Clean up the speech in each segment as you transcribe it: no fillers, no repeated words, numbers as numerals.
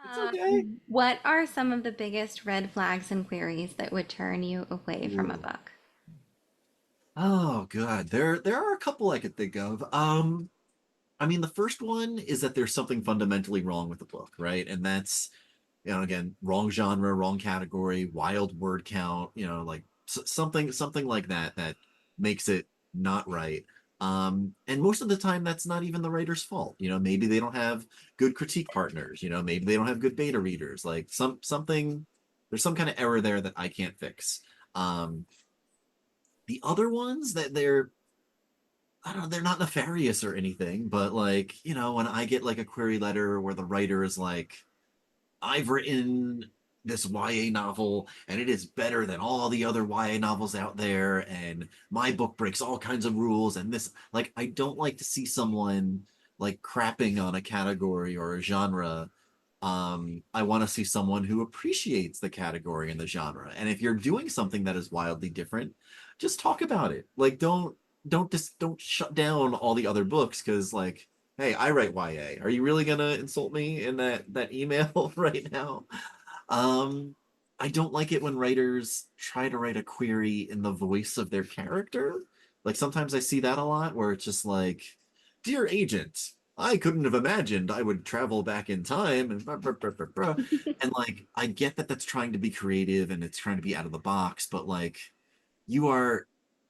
It's okay. What are some of the biggest red flags and queries that would turn you away from a Ooh. book? Oh God, there are a couple I could think of. I mean, the first one is that there's something fundamentally wrong with the book, right? And that's, again, wrong genre, wrong category, wild word count, like something like that that makes it not right. And most of the time, that's not even the writer's fault. Maybe they don't have good critique partners. Maybe they don't have good beta readers. Like something, there's some kind of error there that I can't fix. Um, the other ones that I don't know, they're not nefarious or anything, but like, when I get like a query letter where the writer is like, I've written this YA novel and it is better than all the other YA novels out there, and my book breaks all kinds of rules, and this, like, I don't like to see someone like crapping on a category or a genre. I want to see someone who appreciates the category and the genre. And if you're doing something that is wildly different, just talk about it. Like, don't shut down all the other books because, like, hey, I write YA. Are you really gonna insult me in that email right now? Um, I don't like it when writers try to write a query in the voice of their character. Like sometimes I see that a lot where it's just like, "Dear agent, I couldn't have imagined I would travel back in time," and and like I get that that's trying to be creative and it's trying to be out of the box, but like you are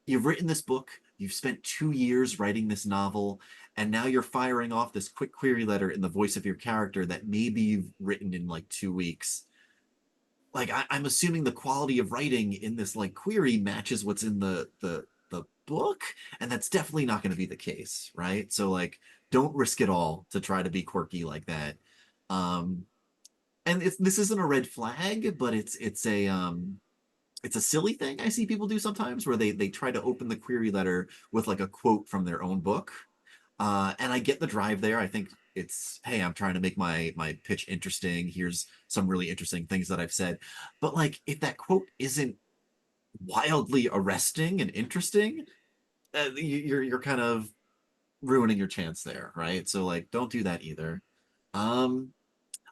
you've written this book, you've spent 2 years writing this novel, and now you're firing off this quick query letter in the voice of your character that maybe you've written in like 2 weeks. Like I'm assuming the quality of writing in this like query matches what's in the book, and that's definitely not going to be the case, right? So like, don't risk it all to try to be quirky like that. Um, and this isn't a red flag, but it's a silly thing I see people do sometimes where they try to open the query letter with like a quote from their own book. And I get the drive there. I think it's, hey, I'm trying to make my pitch interesting. Here's some really interesting things that I've said. But like, if that quote isn't wildly arresting and interesting, you're kind of ruining your chance there, right? So like, don't do that either. Um,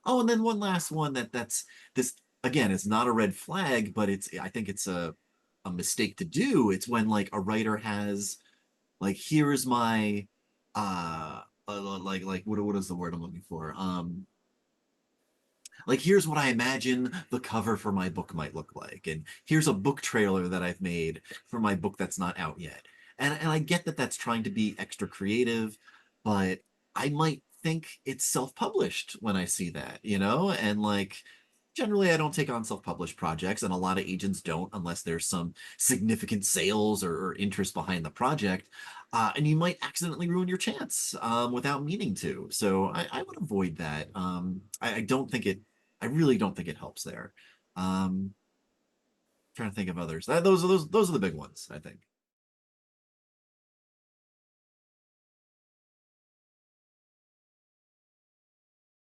oh, and then one last one that's this again, it's not a red flag, but I think it's a mistake to do. It's when like a writer has like, here's my like what is the word I'm looking for? Like, here's what I imagine the cover for my book might look like, and here's a book trailer that I've made for my book that's not out yet. And I get that that's trying to be extra creative, but I might think it's self-published when I see that, and like generally I don't take on self-published projects, and a lot of agents don't unless there's some significant sales or interest behind the project. And you might accidentally ruin your chance without meaning to. So I would avoid that. I don't think I really don't think it helps there. Trying to think of others. Those are the big ones, I think.